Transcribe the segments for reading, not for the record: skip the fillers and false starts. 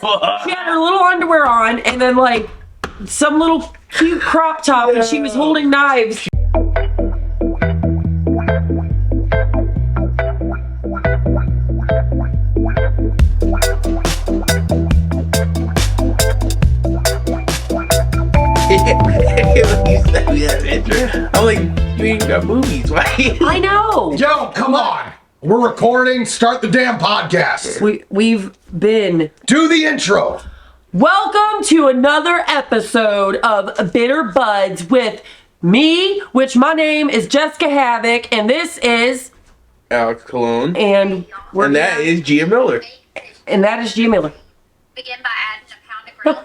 She had her little underwear on, and then like some little cute crop top, and she was holding knives. I'm like, you ain't got movies, right? I know. Yo, come on. We're recording. Start the damn podcast. We've been. Do the intro. Welcome to another episode of Bitter Buds with me, which my name is JesSICKa Havoc, and this is Alex Cologne. and that is Gia Miller. And that is Gia Miller. Begin by adding a pound of grill.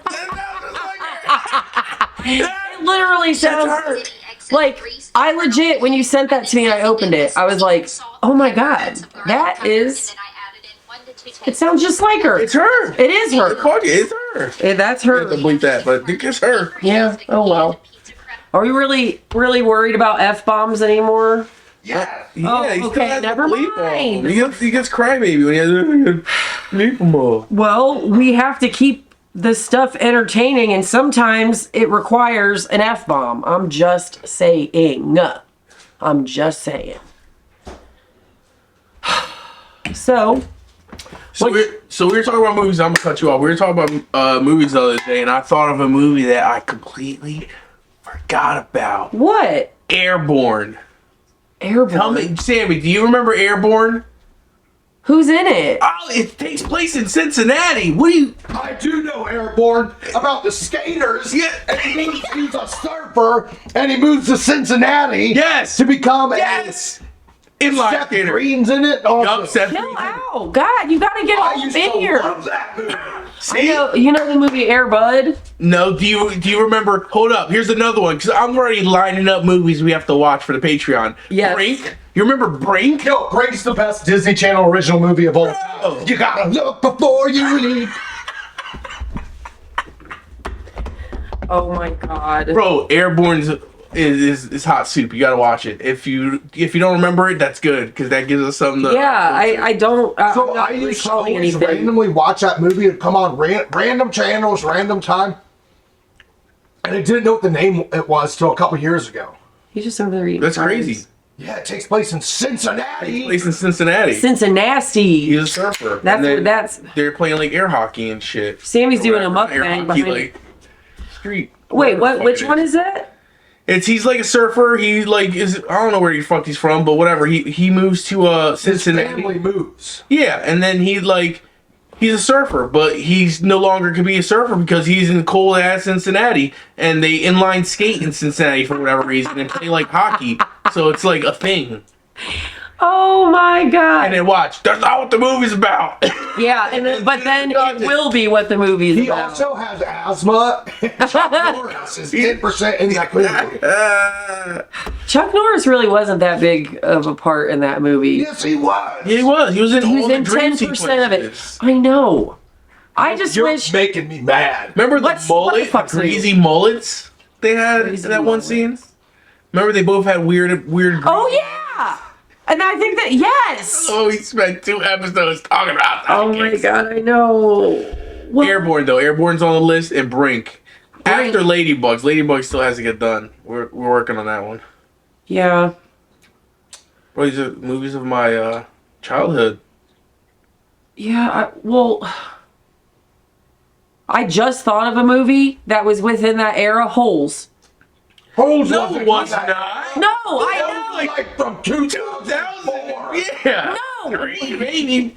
It literally sounds like I legit, when you sent that to me and I opened it, I was like, oh my god, that is. It sounds just like her. It's her. It is her. Fuck it, it's her. That's I her. have to bleep that, but I think it's her. Yeah. Oh well. Are we really worried about F-bombs anymore? Yeah. Yeah, he still okay, has never to bleep mind. them. He gets crybaby when he has to bleep them all. Well, we have to keep this stuff entertaining, and sometimes it requires an F-bomb. I'm just saying. So we were talking about movies. I'm gonna cut you off. We were talking about movies the other day, and I thought of a movie that I completely forgot about. what? Airborne. Airborne. Tell me, Sammy, do you remember Airborne? Who's in it? Oh, it takes place in Cincinnati. What do you? I do know Airborne about the skaters. Yeah. And he's a surfer, and he moves to Cincinnati. Yes. To become Yes. Inline Seth skater. Green's in it. Also. Yup, Seth Chill Green. out. God, you gotta get I all used in to here. love that movie. See? You know the movie Air Bud? No, do you remember? Hold up, here's another one because I'm already lining up movies we have to watch for the Patreon. Yes. Brink. You remember Brink? Yo, Brink's the best Disney Channel original movie of all time. Oh. You gotta look before you leap. Oh my god. Bro, Airborne is hot soup. You gotta watch it. If you don't remember it, that's good because that gives us something to. Yeah, I don't. So I'm not I really used to calling always anything. randomly watch that movie. It'd come on random channels, random time. And I didn't know what the name it was till a couple years ago. He's just over there eating. That's fries. crazy. Yeah, it takes place in Cincinnati. Place in Cincinnati. Cincinnati. He's a surfer. That's And then what that's. They're playing like air hockey and shit. Sammy's doing a Air mukbang hockey, behind. like street. Wait, what? Which Fuck it one is. is that? He's like a surfer. He like is I don't know where the fuck he's from, but whatever. He moves to His Cincinnati. family moves. Yeah, and then he's a surfer, but he's no longer can be a surfer because he's in cold ass Cincinnati, and they inline skate in Cincinnati for whatever reason and play like hockey. So it's like a thing. Oh my god. And then watch. That's not what the movie's about. Yeah, but then it will be what the movie's He about. also has asthma. Chuck Norris is 10% in that movie. Chuck Norris really wasn't that big of a part in that movie. Yes, he was. He was. He was in He was all the in dream 10% of it. sequences. I know. I just You're wish. making me mad. Remember the What the mullet, fuck's the the- crazy mullets they had Crazy in that one mullet. scene? Remember they both had weird. Oh yeah, and I think that yes. Oh, we spent 2 episodes talking about that. Oh my god, I know. Well, Airborne though. Airborne's on the list, and Brink. After Ladybugs. Ladybugs still has to get done. We're working on that one. yeah. Well, these are movies of my childhood. Yeah, I just thought of a movie that was within that era, Holes. Holes No, wasn't it was that- not. No, That was I Like from 2004. 2000. Yeah. No. 3, maybe.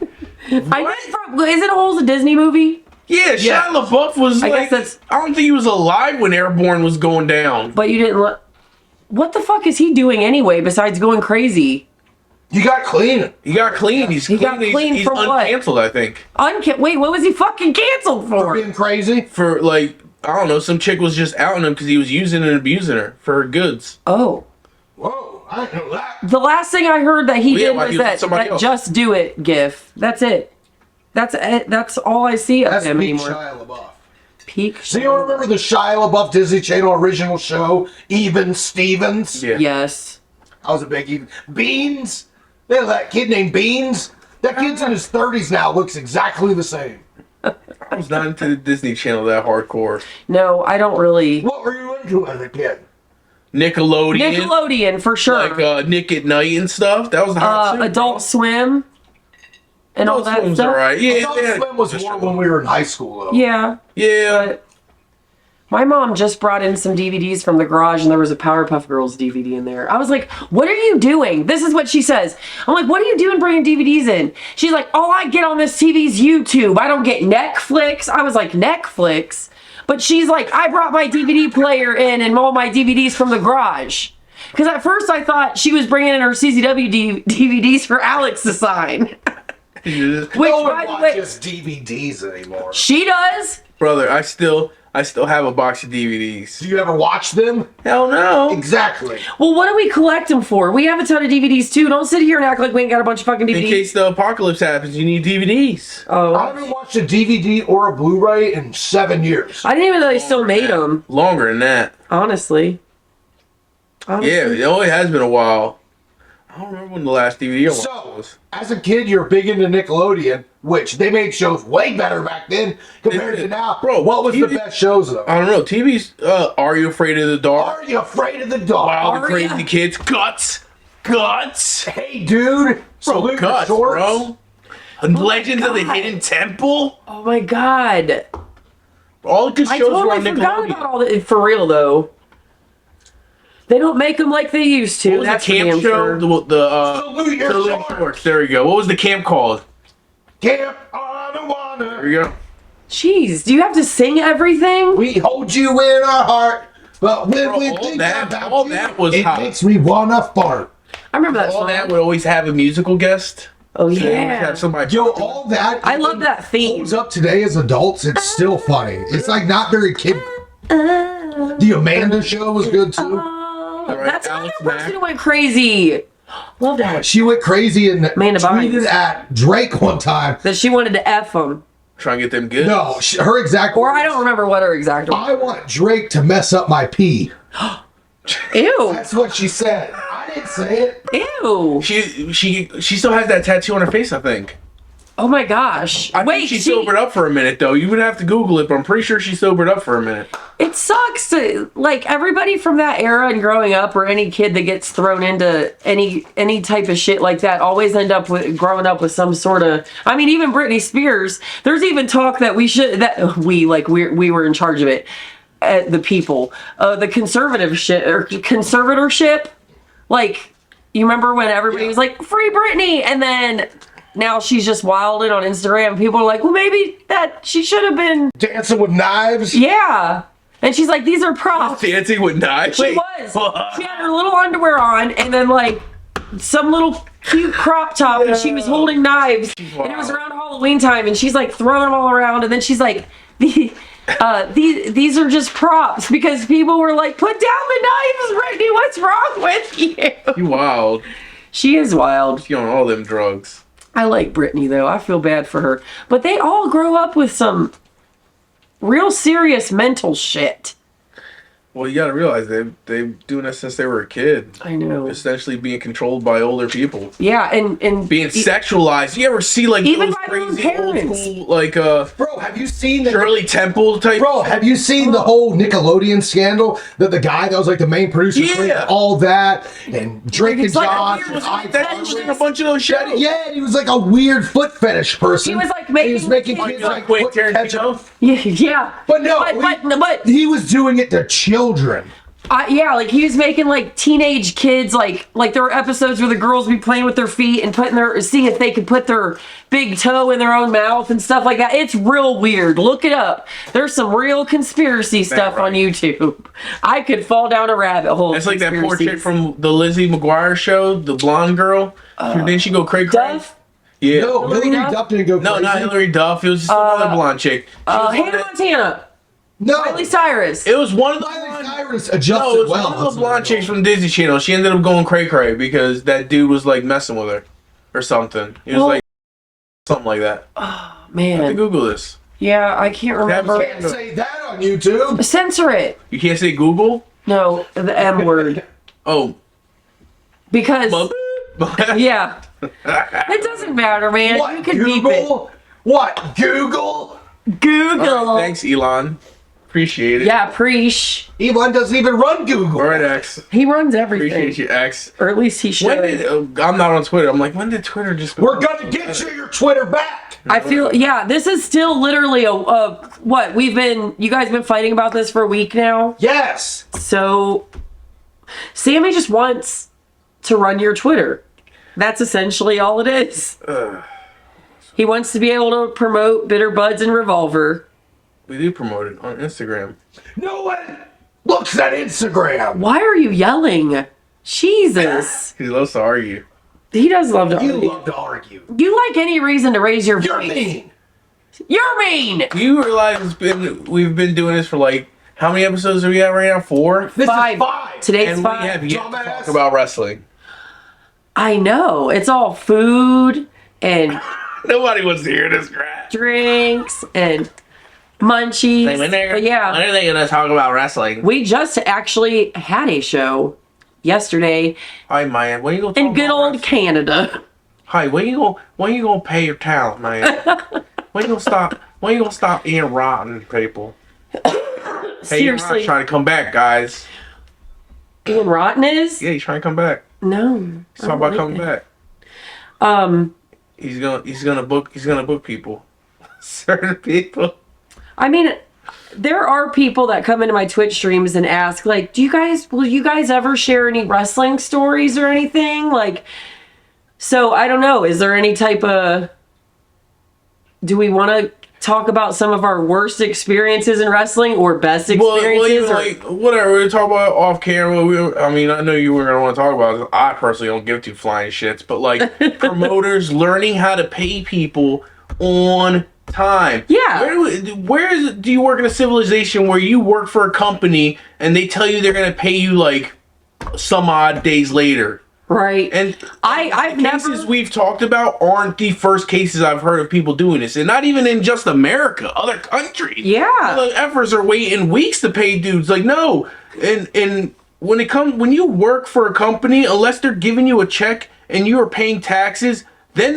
know. I went from. Isn't Holes a Disney movie? Yeah, Yeah. Shia LaBeouf was I like. guess that's- I don't think he was alive when Airborne was going down. But you didn't let. What the fuck is he doing anyway besides going crazy? You got clean. He got clean. He's clean. got clean he's for what? uncanceled, I think. Wait, what was he fucking canceled For for? being crazy. For like, I don't know, some chick was just outing him because he was using and abusing her for her goods. Oh. Whoa, I didn't know that. The last thing I heard that he Well, yeah, did like was he was that, somebody that else. Just Do It gif. That's it. That's it. That's all I see of That's him peak anymore. Shia LaBeouf. Peak. So you remember the Shia LaBeouf Disney Channel original show, Even Stevens? Yeah. Yes. I was a big Even. Beans? They have that kid named Beans. That kid's in his 30s now, looks exactly the same. I was not into the Disney Channel that hardcore. No, I don't really. What were you into as a kid? Nickelodeon for sure. Like Nick at Night and stuff. That was the hot shit, Adult bro. Swim and all Adult that Swim's stuff. alright. Yeah, Adult yeah. Swim was more when we were in high school, though. Yeah. Yeah. My mom just brought in some DVDs from the garage and there was a Powerpuff Girls DVD in there. I was like, what are you doing? This is what she says. I'm like, what are you doing bringing DVDs in? She's like, all I get on this TV is YouTube. I don't get Netflix. I was like, Netflix? But she's like, I brought my DVD player in and all my DVDs from the garage. Because at first I thought she was bringing in her CCW DVDs for Alex to sign. Which, No one by the way, watches DVDs anymore. she does. Brother, I still have a box of DVDs. Do you ever watch them? Hell no. Exactly. Well, what do we collect them for? We have a ton of DVDs too. Don't sit here and act like we ain't got a bunch of fucking In DVDs. case the apocalypse happens, you need DVDs. I Oh, haven't watched a DVD or a Blu-ray in 7 years. I didn't even know they still made them. Longer than that. Honestly. Yeah, it only has been a while. I don't remember when the last DVD I watched So, was. as a kid, you're big into Nickelodeon, which they made shows way better back then compared to now. Bro, what was the TV best shows, though? I don't know. TV's Are You Afraid of the Dark? Are you afraid of the dark? Wild and Are ya? Crazy Kids. Guts. Hey, dude. Bro, Salute your Guts, shorts. bro. And Legends of the God. Hidden Temple. Oh my god. All the good I shows were on totally forgot Nickelodeon. about all that. For real though. They don't make them like they used to. What was That's the for camp damn show? sure. Salute your Salute shorts. Shorts. There you go. What was the camp called? Camp on the water. There you go. Jeez, do you have to sing everything? We hold you in our heart, but when Bro, we all think that- about all you, that was it hot. makes me wanna fart. I remember that All song. that would always have a musical guest. Oh They always yeah. have somebody. Yo, all that. I love that theme. Holds up today as adults. It's still funny. It's like not very kid. The Amanda Show was good too. Right, That's another Alex person Mack. who went crazy. Love that. She went crazy and Amanda tweeted Bynes. at Drake one time. That she wanted to F him. Trying to get them good. No, her exact. Or I don't remember what her exact I want Drake to mess up my pee. Ew. That's what she said. I didn't say it. Ew. She still has that tattoo on her face, I think. Oh my gosh. I Wait, think she sobered up for a minute though. You would have to Google it, but I'm pretty sure she sobered up for a minute. It sucks to, like, everybody from that era and growing up, or any kid that gets thrown into any type of shit like that, always end up with growing up with some sort of. I mean, even Britney Spears. There's even talk that we were in charge of it. The people, the conservatorship. Like, you remember when everybody was like, "Free Britney," and then. Now she's just wilding on Instagram. People are like, well, maybe that she should have been. Dancing with knives. Yeah. And she's like, these are props. Dancing with knives. She was. She had her little underwear on and then like some little cute crop top and she was holding knives. And it was around Halloween time and she's like throwing them all around and then she's like, these are just props because people were like, put down the knives, Brittany. What's wrong with you? You wild. She is wild. She on all them drugs. I like Britney though. I feel bad for her. But they all grow up with some real serious mental shit. Well, you gotta realize they doing that since they were a kid. I know. Essentially being controlled by older people. Yeah, and Being sexualized. You ever see like even those by their own crazy old parents. school like Bro, have you seen the Shirley Temple type? Bro, have you seen the whole Nickelodeon scandal? That the guy that was like the main producer, Yeah. created all that, and Drake and It's like a Josh, weird and fetish. That was like a bunch of those shows. yeah, and he was like a weird foot fetish person. He was, like, And he was making making kids kids like Quentin put ketchup. Tarantino. yeah. But no, but he was doing it to children. yeah, like he was making like teenage kids, like there were episodes where the girls would be playing with their feet and seeing if they could put their big toe in their own mouth and stuff like that. It's real weird. Look it up. There's some real conspiracy stuff right. on YouTube. I could fall down a rabbit hole. That's like that poor Conspiracies. chick from the Lizzie McGuire show, the blonde girl. Didn't she go cray? Duff. Yeah. No, Hillary Duff? Duff didn't go No, crazy. not Hillary Duff. It was just another blonde chick. She was one Hannah that- Montana. No, Miley Cyrus. It was one of the Miley blonde, Cyrus no, adjusted it was well. one of that's the what blonde it chicks was. from Disney Channel. She ended up going cray because that dude was like messing with her or something. He was Well- like something like that. Man. Google this. Yeah, I can't remember. Can't say that on YouTube. Censor it. You can't say Google. No, the M word. Oh, Because, yeah. yeah. It doesn't matter, man. You What, can beep it. Google? What, Google? Google. All right, thanks, Elon. Appreciate it. Yeah, preach. Elon doesn't even run Google. All right, X. He runs everything. Appreciate you, X. Or at least he should. I'm not on Twitter. I'm like, when did Twitter just... We're gonna get you your Twitter back. I feel, yeah, this is still literally what, you guys been fighting about this for a week now? Yes. So, Sammy just wants to run your Twitter. That's essentially all it is. He wants to be able to promote Bitter Budz and Revolver. We do promote it on Instagram. No one looks at Instagram. Why are you yelling? Jesus. He loves to argue. He does love to You argue. love to argue. You like any reason to raise your You're voice. mean. You're mean. Do you realize we've been doing this for like, how many episodes are we at right now? 4? This Five. is 5. Today's And 5. we have yet to Dumbass. talk about wrestling. I know. It's all food and Nobody wants to hear this crap. drinks and munchies. But yeah, When are they going to talk about wrestling? we just actually had a show yesterday Hi, man. When you gonna talk in good about old wrestling? Canada. Hi, when you gonna pay your talent, man? when you gonna stop eating rotten people? Hey, you're not Seriously, trying to come back, guys. Ian Rotten is? Yeah, he's trying to come back. No. He's talking about coming back. He's gonna book people. Certain people. I mean, there are people that come into my Twitch streams and ask, like, will you guys ever share any wrestling stories or anything? Like, so I don't know. Is there any type of, do we want to talk about some of our worst experiences in wrestling or best experiences? Like whatever. We're talking about off camera. I mean, I know you were gonna want to talk about it. I personally don't give two flying shits, but like promoters learning how to pay people on time. Yeah. Do you work in a civilization where you work for a company and they tell you they're gonna pay you like some odd days later? Right. And I've cases never, we've talked about aren't the first cases I've heard of people doing this, and not even in just America, other countries. Yeah. The efforts are waiting weeks to pay dudes. Like, no, and when you work for a company, unless they're giving you a check and you are paying taxes, then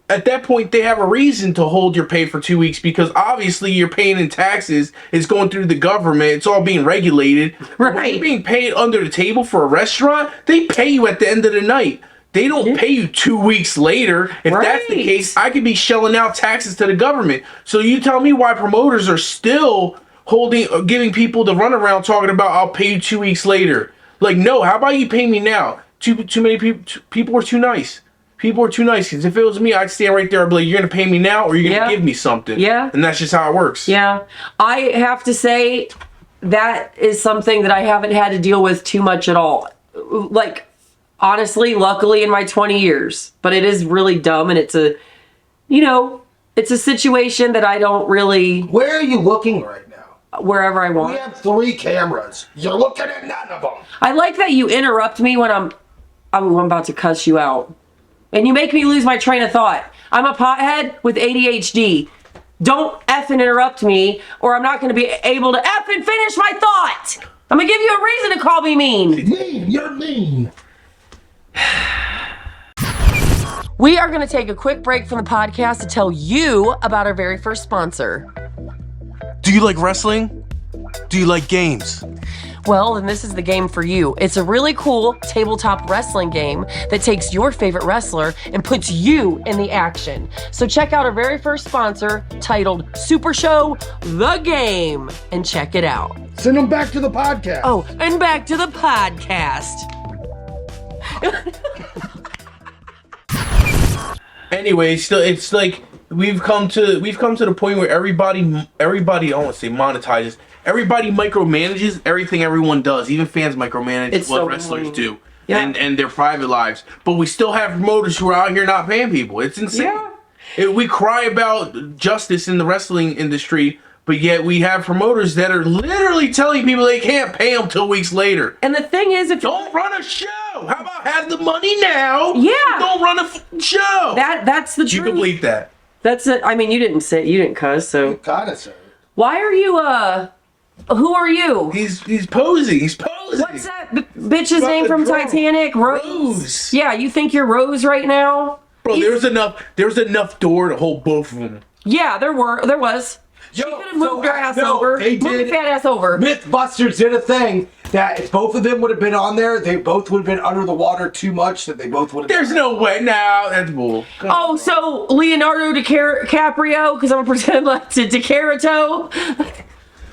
at that point they have a reason to hold your pay for 2 weeks, because obviously you're paying in taxes. It's going through the government. It's all being regulated. Right. When you're being paid under the table for a restaurant, they pay you at the end of the night. They don't pay you 2 weeks later. If that's the Right. case, I could be shelling out taxes to the government. So you tell me why promoters are still giving people the runaround talking about, I'll pay you 2 weeks later. Like, no, how about you pay me now? Too many people are too nice. People are too nice. Because if it was me, I'd stand right there and be like, you're going to pay me now or you're going to give me something. Yeah. And that's just how it works. yeah. I have to say that is something that I haven't had to deal with too much at all. Like, honestly, luckily in my 20 years. But it is really dumb, and it's a situation that I don't really, Where are you looking right now? wherever I We want. have 3 cameras. You're looking at none of them. I like that you interrupt me when I'm about to cuss you out. And you make me lose my train of thought. I'm a pothead with ADHD. Don't effing interrupt me, or I'm not going to be able to effing finish my thought. I'm going to give you a reason to call me mean. Mean. You're mean. We are going to take a quick break from the podcast to tell you about our very first sponsor. Do you like wrestling? Do you like games? Well, then this is the game for you. It's a really cool tabletop wrestling game that takes your favorite wrestler and puts you in the action. So check out our very first sponsor titled Super Show The Game and check it out. Send them back to the podcast. Oh, and back to the podcast. Anyway, still, it's like we've come to the point where everybody I don't want to say monetizes. Everybody micromanages everything everyone does. Even fans micromanage It's what so wrestlers annoying. do. Yeah. And their private lives. But we still have promoters who are out here not paying people. It's insane. Yeah. We cry about justice in the wrestling industry, but yet we have promoters that are literally telling people they can't pay them till weeks later. And the thing is, if Don't run a show. How about have the money now? Yeah. Don't run a show. that's the You truth. can bleep that. That's it. I mean, you didn't cuss, so Kind of, sir. why are you who are you? He's posing. He's posing. What's that bitch's name from Rose. Titanic? Rose. Yeah, you think you're Rose right now? Bro, there was enough door to hold both of them. Yeah, there was. She could have moved her ass no, over. they Move your did. fat ass over. Mythbusters did a thing that if both of them would have been on there, they both would have been under the water too much. That they both would have. There's no way. No, that's bull. Oh, so Leonardo DiCaprio, because I'm gonna pretend like to DiCarito.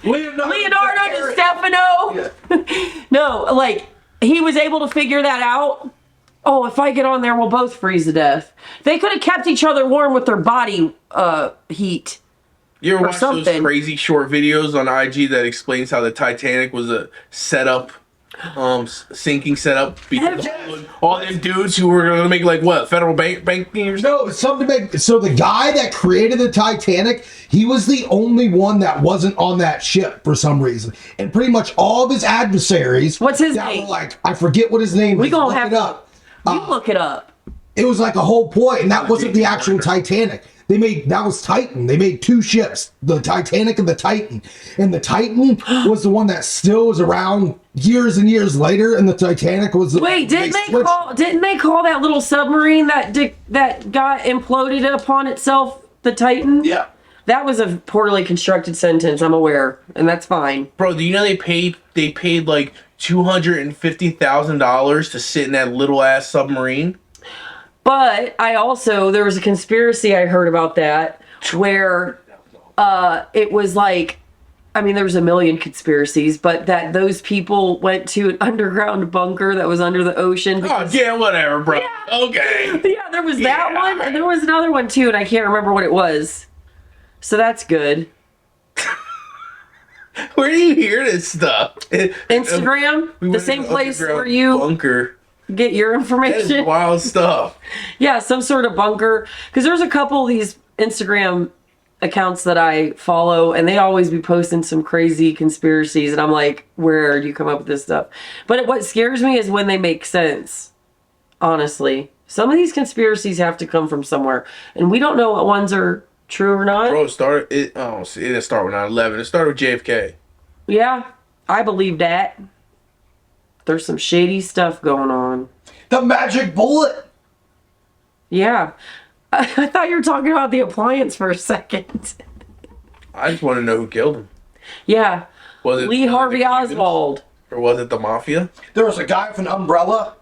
Leonardo DiStefano. Yeah. No, like he was able to figure that out. Oh, if I get on there, we'll both freeze to death. They could have kept each other warm with their body heat. You ever or watch those something. crazy short videos on IG that explains how the Titanic was a setup, sinking setup? Because all them dudes who were gonna make like what federal banking or something? No, it's something big. So the guy that created the Titanic, he was the only one that wasn't on that ship for some reason, and pretty much all of his adversaries. What's his that name? were like, I forget what his name is. We gonna Look have it to up. You look it up. It was like a whole point, and that wasn't the actual Titanic. That was Titan. They made two ships, the Titanic and the Titan. And the Titan was the one that still was around years and years later, and the Titanic was the Wait, didn't they call that little submarine that got imploded upon itself the Titan? Yeah. That was a poorly constructed sentence, I'm aware, and that's fine. Bro, do you know they paid like $250,000 to sit in that little ass submarine? But there was a conspiracy I heard about that where it was like, I mean, there was a million conspiracies, but that those people went to an underground bunker that was under the ocean. Oh, yeah, whatever, bro. Yeah. Okay. Yeah, there was that one, and there was another one too, and I can't remember what it was. So that's good. Where do you hear this stuff? Instagram, We the went same to place underground where you bunker. get your That information. is wild stuff. Yeah, some sort of bunker. Because there's a couple of these Instagram accounts that I follow, and they always be posting some crazy conspiracies, and I'm like, where do you come up with this stuff? But what scares me is when they make sense. Honestly, some of these conspiracies have to come from somewhere, and we don't know what ones are true or not. Bro, it didn't start with 9/11. It started with JFK. Yeah, I believe that. There's some shady stuff going on. The magic bullet. Yeah. I thought you were talking about the appliance for a second. I just want to know who killed him. Yeah. Was it Lee Harvey the Cubans? Oswald. Or was it the mafia? There was a guy with an umbrella.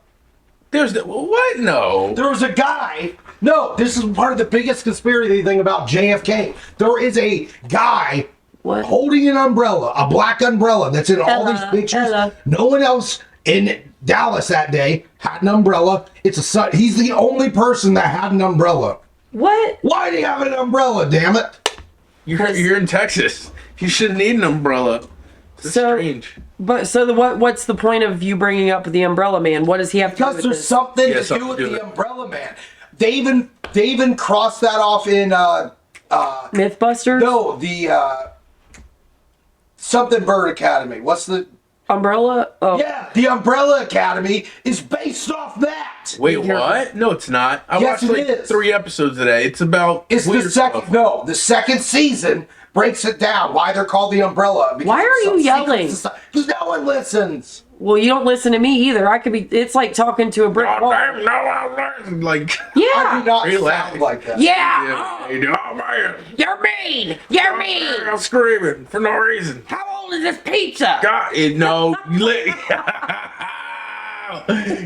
What? No. There was a guy. No, this is part of the biggest conspiracy thing about JFK. There is a guy What? holding an umbrella, a black umbrella that's in all these pictures. No one else in Dallas that day had an umbrella. He's the only person that had an umbrella. What? Why do you have an umbrella, damn it? You're in Texas. You shouldn't need an umbrella. It's strange. But what's the point of you bringing up the umbrella man? What does he have to do Because with there's this? something Yeah, to something do with to do the with it. umbrella man. They even crossed that off in Mythbusters? no, the something Bird Academy. What's the Umbrella? Oh. Yeah, the Umbrella Academy is based off that. Wait, what? No, it's not. I Yes, watched it like is. 3 episodes today. It's about It's the weird second. stuff. No, the second season breaks it down. Why they're called the Umbrella? Because Why are it's you some yelling? Because no one listens. Well, you don't listen to me either. It's like talking to a brick wall. Goddamn, no, I'm like. I Yeah. do not Relax. sound like that. Yeah. Oh man, You're mean. You're mean. I'm screaming for no reason. How old is this pizza? God, no.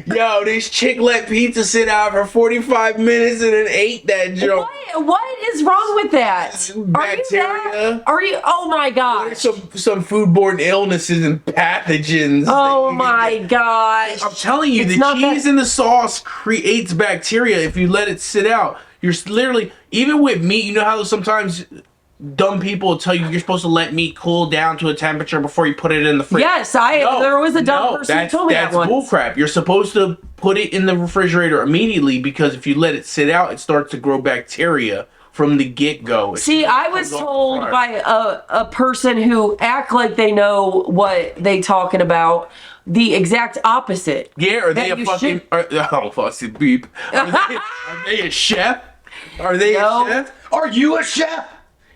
Yo, this chick let pizza sit out for 45 minutes and then ate that junk. What is wrong with that? Bacteria. Are you? Oh my gosh. Some foodborne illnesses and pathogens. Oh my gosh. I'm telling you, It's the not cheese that- in the sauce creates bacteria if you let it sit out. You're literally, even with meat, you know how sometimes dumb people will tell you you're supposed to let meat cool down to a temperature before you put it in the fridge. Yes, there was a dumb person who told me that once. That's bullcrap. You're supposed to put it in the refrigerator immediately because if you let it sit out, it starts to grow bacteria from the get-go. See, I was told by a person who act like they know what they talking about the exact opposite. Yeah, are they that a you fucking... oh, fucking beep. Are they a chef? Are they No. a chef? Are you a chef?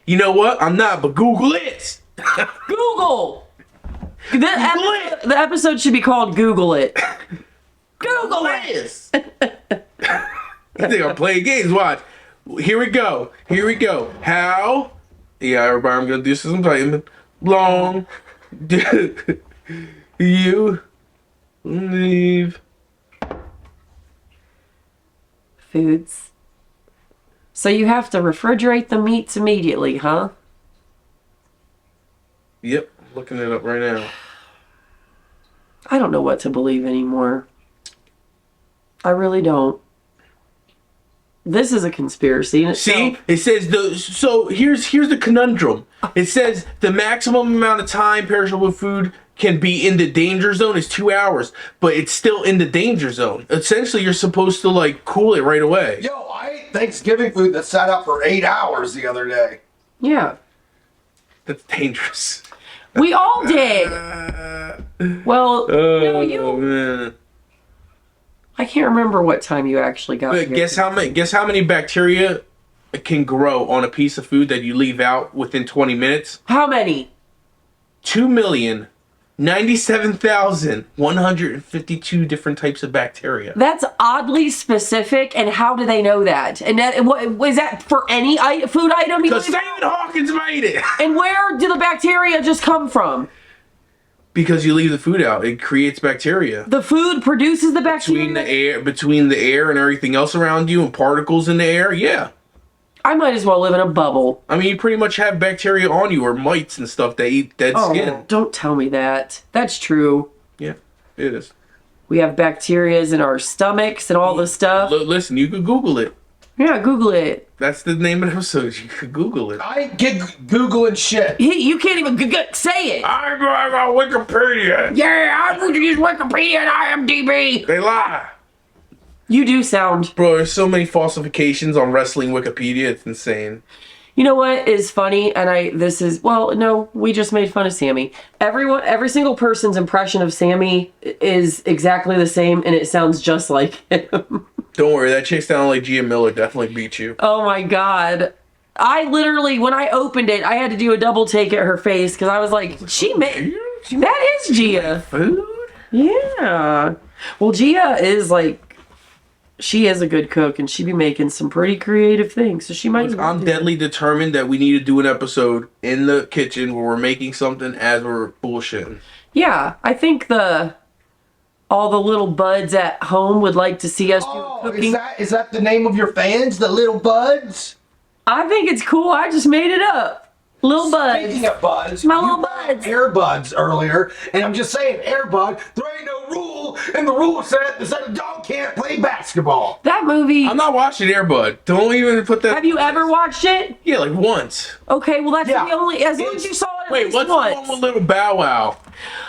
You know what? I'm not, but Google it. Google. The episode should be called Google It. Google it. I think I'm playing games. Watch. Here we go. How Yeah, everybody, I'm gonna do some typing. Long do you leave? Foods. So you have to refrigerate the meats immediately, huh? Yep, looking it up right now. I don't know what to believe anymore. I really don't. This is a conspiracy in itself. See, it says so here's the conundrum. It says the maximum amount of time perishable food can be in the danger zone is 2 hours, but it's still in the danger zone. Essentially, you're supposed to like cool it right away. Yo, I ate Thanksgiving food that sat out for 8 hours the other day. Yeah. That's dangerous. We all did. Well, no, Oh man. I can't remember what time you actually got But here. guess how many bacteria can grow on a piece of food that you leave out within 20 minutes? How many? 2,097,152 different types of bacteria. That's oddly specific, and how do they know that? And that, was that for any food item? You Because leave Stephen out? Hawkins made it. And where do the bacteria just come from? Because you leave the food out, it creates bacteria. The food produces the bacteria? Between the air and everything else around you and particles in the air, yeah. I might as well live in a bubble. I mean, you pretty much have bacteria on you or mites and stuff that eat dead skin. Don't tell me that. That's true. Yeah, it is. We have bacterias in our stomachs and all this stuff. Listen, you could Google it. Yeah, Google it. That's the name of the episode. You could Google it. I ain't get Googling shit. You can't even say it. I'm going on Wikipedia. Yeah, I'm going to use Wikipedia and IMDb. They lie. You do sound. Bro, there's so many falsifications on wrestling Wikipedia. It's insane. You know what is funny? And we just made fun of Sammy. Every single person's impression of Sammy is exactly the same, and it sounds just like him. Don't worry, that chick sounded like Gia Miller. Definitely beat you. Oh my God. I literally, when I opened it, I had to do a double take at her face because I was like, that is Gia. Food? Yeah. Well, Gia is like, she is a good cook and she be making some pretty creative things. So she might. I'm deadly determined that we need to do an episode in the kitchen where we're making something as we're bullshitting. Yeah. I think all the little buds at home would like to see us do cooking. Is that the name of your fans, the little buds? I think it's cool. I just made it up. Little buds. Speaking of buds, My you little brought buds. Airbuds earlier, and I'm just saying, Airbud, there ain't no rule, and the rule said that a dog can't play basketball. That movie. I'm not watching Airbud. Don't even put that. Have you ever watched it? Yeah, like once. Okay, well that's Yeah. the only. As long as you saw it. At Wait, least what's once. the one with little Bow Wow?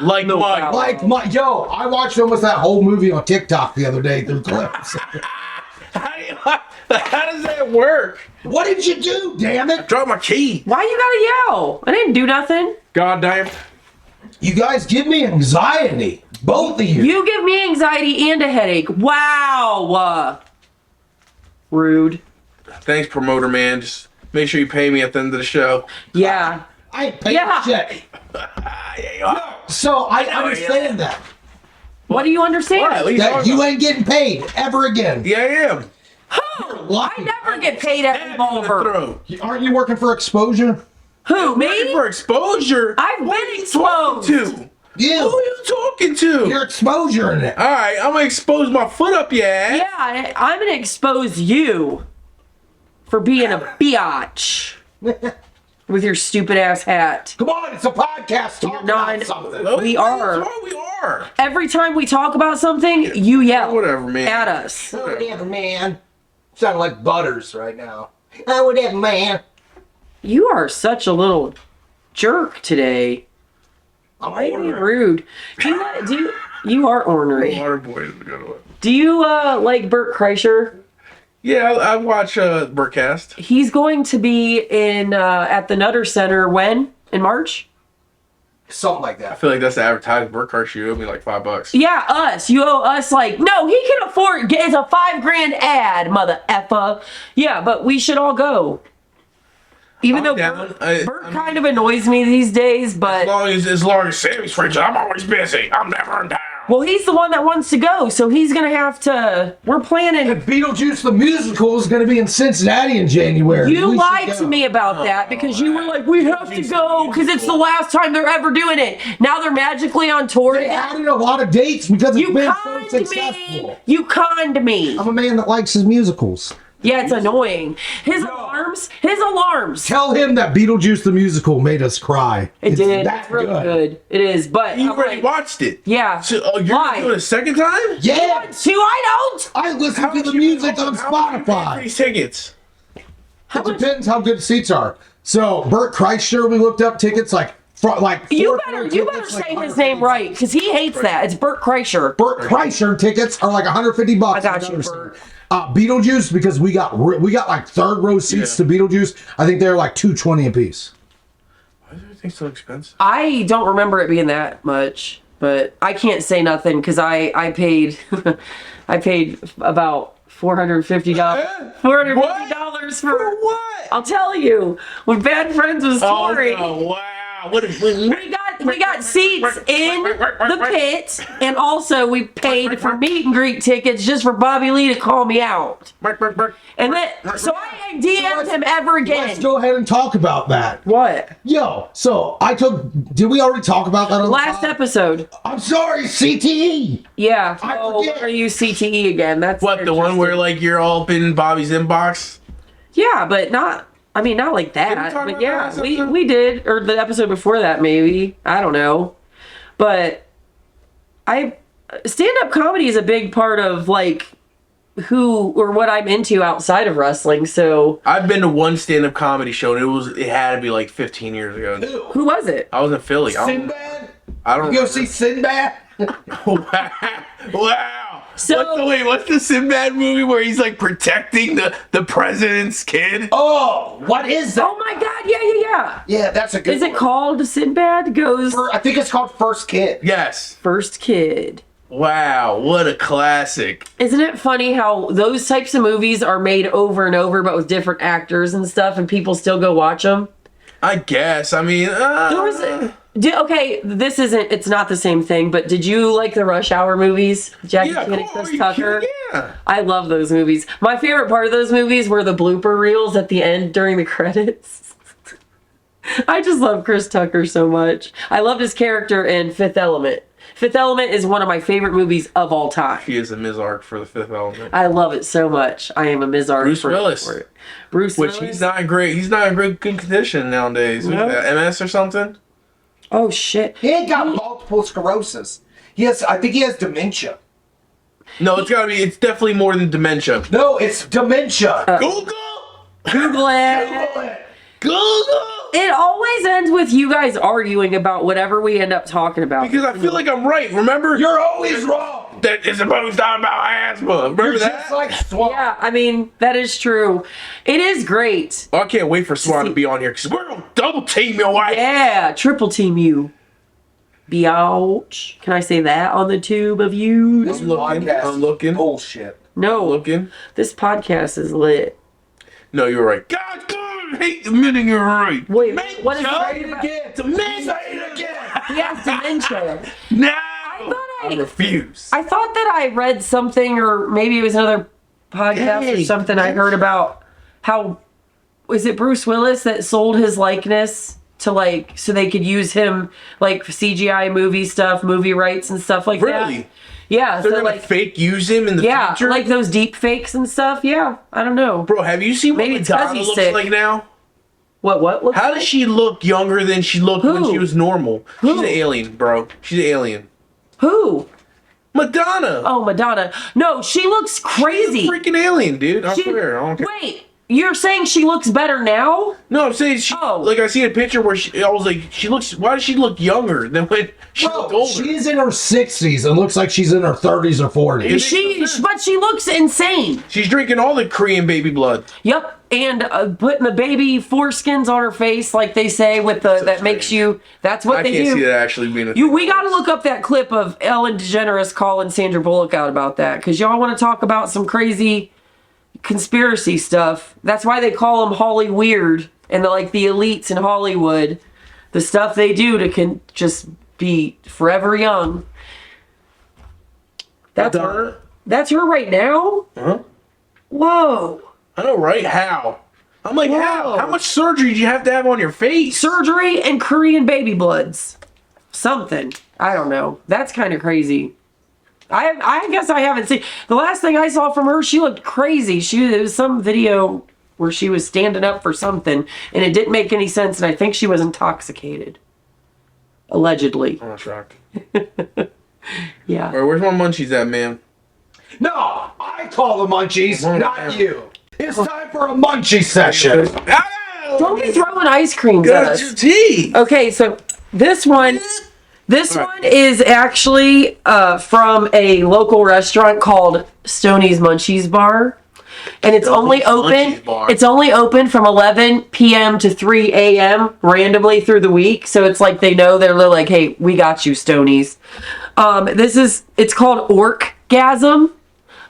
Like No Mike. Bow Wow. I watched almost that whole movie on TikTok the other day through clips. How does that work? What did you do, damn it? Drop my key. Why you gotta yell? I didn't do nothing. God damn. You guys give me anxiety. Both of you. You give me anxiety and a headache. Wow. Rude. Thanks, promoter man. Just make sure you pay me at the end of the show. Yeah. I ain't paying Yeah. shit. Yeah, you are. So I know, understand that. What do you understand? What? At least That you ain't getting paid ever again. Yeah, I am. I never get paid at In the Revolver. throat. Aren't you working for exposure? Who, Waiting me? for exposure. I've What been are you exposed. talking to? Who You. are you talking to? Your exposure in it. All right, I'm gonna expose my foot up your ass. Yeah, I'm gonna expose you for being a biatch with your stupid ass hat. Come on, it's a podcast. Talk not- about something. No, We are. that's what we are. Every time we talk about something, you yell Whatever, man. at us. Whatever, man. Sound like Butters right now. Whatever, man. You are such a little jerk today. Why are you being rude? You are ornery. Waterboy is a good one. Do you like Bert Kreischer? Yeah, I watch Burkcast. He's going to be in at the Nutter Center when? In March? Something like I that. feel like that's the advertising Burkcast. You owe me like $5. Yeah, us. You owe us like, no, he can afford, it's a $5,000 ad, mother effa. Yeah, but we should all go. Even I'm though down. Bert kind of annoys me these days, but As long as Sammy's friends, I'm always busy. I'm never in town. Well, he's the one that wants to go, so he's gonna have to. We're planning. And Beetlejuice the musical is going to be in Cincinnati in January. You We should lied go. to me about that because you were like, we have to go because it's the last time they're ever doing it. Now they're magically on tour. They added a lot of dates because it's You been so conned successful. me. You conned me. I'm a man that likes his musicals. Yeah, it's annoying. His alarms. Tell him that Beetlejuice the musical made us cry. It did. That It's really good. It is, but You I'm already like, watched it. Yeah. So, you're Why? gonna do it a second time? Yeah. See, I don't. I listen How to much the you- music on how much you pay for Spotify. these tickets? How It much? depends how good the seats are. So Bert Kreischer, we looked up tickets like You better say his name right because he hates that. It's Bert Kreischer. Bert Kreischer tickets are like $150. I got you, Another Bert. seat. Beetlejuice, because we got like third row seats to Beetlejuice. I think they're like $220 a piece. Why is everything so expensive? I don't remember it being that much, but I can't say nothing because I paid I paid about $450. $450 for what? I'll tell you when Bad Friends was touring. Oh, wow. What if We got seats in the pit, and also we paid for meet and greet tickets just for Bobby Lee to call me out. And then, so I DM'd him ever Let's again. go ahead and talk about that. What? Yo, so did we already talk about that on the Last pod? episode. I'm sorry, CTE. Yeah. I Oh, forget. are you CTE again? That's What, the one where like you're all up in Bobby's inbox? Yeah, but not. I mean, not like Did we that. talk But about yeah, that last we episode? we did, or the episode before that, maybe. I don't know. But stand-up comedy is a big part of like who or what I'm into outside of wrestling. So I've been to one stand-up comedy show and it had to be like 15 years ago. who was it? I was in Philly. Sinbad? I don't You go remember. see Sinbad? Wow. So- What's the Sinbad movie where he's like protecting the president's kid? Oh, what is that? Oh my God! Yeah. Yeah, that's a good Is it one. called Sinbad Goes I think it's called First Kid. Yes. First Kid? Wow, what a classic. Isn't it funny how those types of movies are made over and over, but with different actors and stuff, and people still go watch them? I guess. I mean, There was okay, this isn't. It's not the same thing. But did you like the Rush Hour movies? Jackie yeah, Chan and cool. Chris Are you Tucker. kidding? Yeah. I love those movies. My favorite part of those movies were the blooper reels at the end during the credits. I just love Chris Tucker so much. I loved his character in Fifth Element. Fifth Element is one of my favorite movies of all time. He is a Mizark for the Fifth Element. I love it so much. I am a Mizark. Bruce for Willis. it. Bruce Which Willis. he's not great. He's not in good condition nowadays. No. Who's that, MS or something? Oh shit. He ain't got multiple sclerosis. I think he has dementia. No, it's definitely more than dementia. No, it's dementia. Google! Google it. Google! It always ends with you guys arguing about whatever we end up talking about. Because I feel like I'm right. Remember? You're always wrong. That it's supposed to about asthma. Remember You're that? just like Swamp. Yeah, I mean, that is true. It is great. Oh, I can't wait for Swan to be on here because we're going to double team your wife. Yeah, triple team you. Biatch. Can I say that on the tube of you? This I'm looking. podcast I'm looking. is bullshit. No, Looking. this podcast is lit. No, you're right. God, God, I hate admitting you're right. Wait, Make what is Joe right Say it about- again. Say it again. He has dementia. No! I- I refuse. I thought that I read something, or maybe it was another podcast or Hey. something I heard about how, was it Bruce Willis that sold his likeness to like, so they could use him like for CGI movie stuff, movie rights and stuff like that? Really? Yeah, They're so gonna like, fake use him in the yeah, future? like those deep fakes and stuff. Yeah, I don't know. Bro, have you seen what Maybe it's 'cause Madonna he's looks sick. like now? What looks How does she look younger than she looked when Who? she was normal? Who? She's an alien, bro. She's an alien. Who? Madonna! Oh, Madonna. No, she looks crazy. She's a freaking alien, dude. I She- swear. I don't care. Wait, you're saying she looks better now? No, I'm saying she. Oh. Like I see a picture where I was like, she looks. Why does she look younger than when she looked Bro, older? she's in her 60s and looks like she's in her 30s or 40s. But she looks insane. She's drinking all the Korean baby blood. Yep, and putting the baby foreskins on her face, like they say, with the that makes you. That's what I they can't do. see that actually being a. We got to look up that clip of Ellen DeGeneres calling Sandra Bullock out about that, because y'all want to talk about some crazy conspiracy stuff. That's why they call them Holly Weird and the elites in Hollywood. The stuff they do to just be forever young. That's her. That's her right now? Huh? Whoa. I know, right? How? I'm like, how? Whoa. How much surgery do you have to have on your face? Surgery and Korean baby bloods. Something. I don't know. That's kind of crazy. I guess I haven't seen. The last thing I saw from her, she looked crazy. It was some video where she was standing up for something, and it didn't make any sense, and I think she was intoxicated. Allegedly. I'm not shocked. Yeah. All right, where's my munchies at, man? No, I call the munchies, not you. It's time for a munchie session. Don't be throwing ice creams at Got your us. tea. Okay, so this one is actually from a local restaurant called Stoney's Munchies Bar. And it's only open. It's only open from 11 p.m. to 3 a.m. randomly through the week. So it's like they're like, hey, we got you, Stoney's. It's called Orkgasm,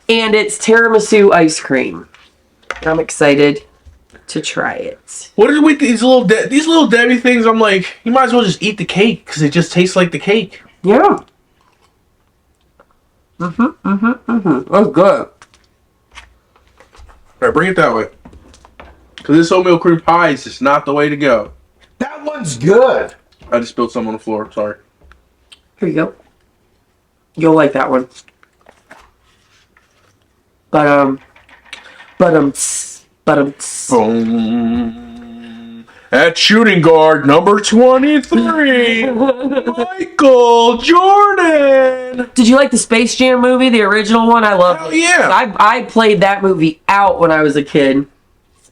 and it's tiramisu ice cream. I'm excited to try it. What is with these little Debbie things? I'm like, you might as well just eat the cake because it just tastes like the cake. Yeah. That's good. All right, bring it that way. Because this oatmeal cream pie is just not the way to go. That one's good. I just spilled some on the floor. Sorry. Here you go. You'll like that one. Boom. At shooting guard number 23, Michael Jordan. Did you like the Space Jam movie, the original one? I love Hell it. yeah. I played that movie out when I was a kid.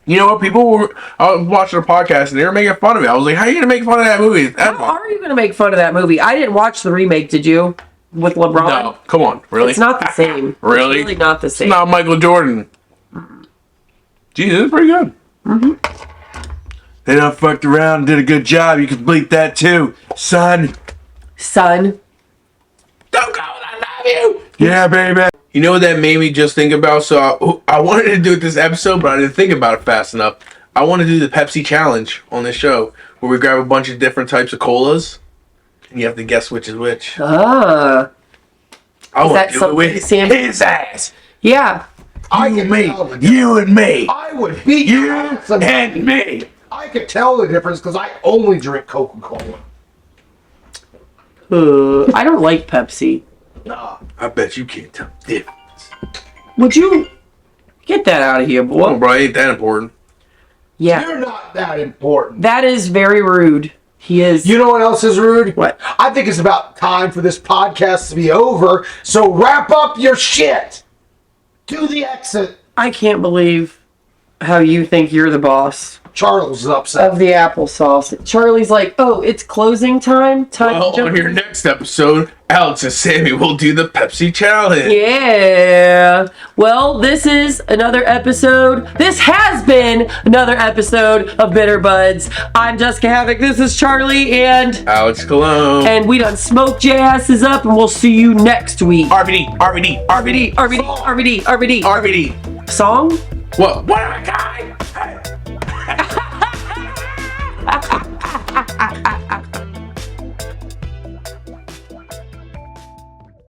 You know what? I was watching a podcast and they were making fun of it. I was like, how are you going to make fun of that movie? How are you going to make fun of that movie? I didn't watch the remake, did you? With LeBron? No, come on. Really? It's not the same. Really? It's really not the same. It's not Michael Jordan. Jesus, it's pretty good. They done fucked around and did a good job. You can bleep that too, son. Son. Don't go, I love you. Yeah, baby. You know what that made me just think about? So I wanted to do it this episode, but I didn't think about it fast enough. I want to do the Pepsi challenge on this show, where we grab a bunch of different types of colas, and you have to guess which is which. Ah. I want to do it with Sam? his ass. Yeah. You and me. You and me. I would beat You ass and me. I could tell the difference because I only drink Coca-Cola. I don't like Pepsi. Nah. I bet you can't tell the difference. Would you get that out of here, boy? Oh, bro, ain't that important. Yeah. You're not that important. That is very rude. He is. You know what else is rude? What? I think it's about time for this podcast to be over. So wrap up your shit. To the exit. I can't believe how you think you're the boss Charles is upset. of the applesauce. Charlie's like, oh, it's closing time? Time to Well, jump on your in." next episode, Alex and Sammy will do the Pepsi challenge. Yeah. Well, this is another episode. This has been another episode of Bitter Buds. I'm JesSICKa Havoc. This is Charlie, and Alex Cologne. we done smoked your asses up, and we'll see you next week. RVD, RVD, RVD, RVD, RVD, RVD, RVD. RVD. Song? What? One of a kind.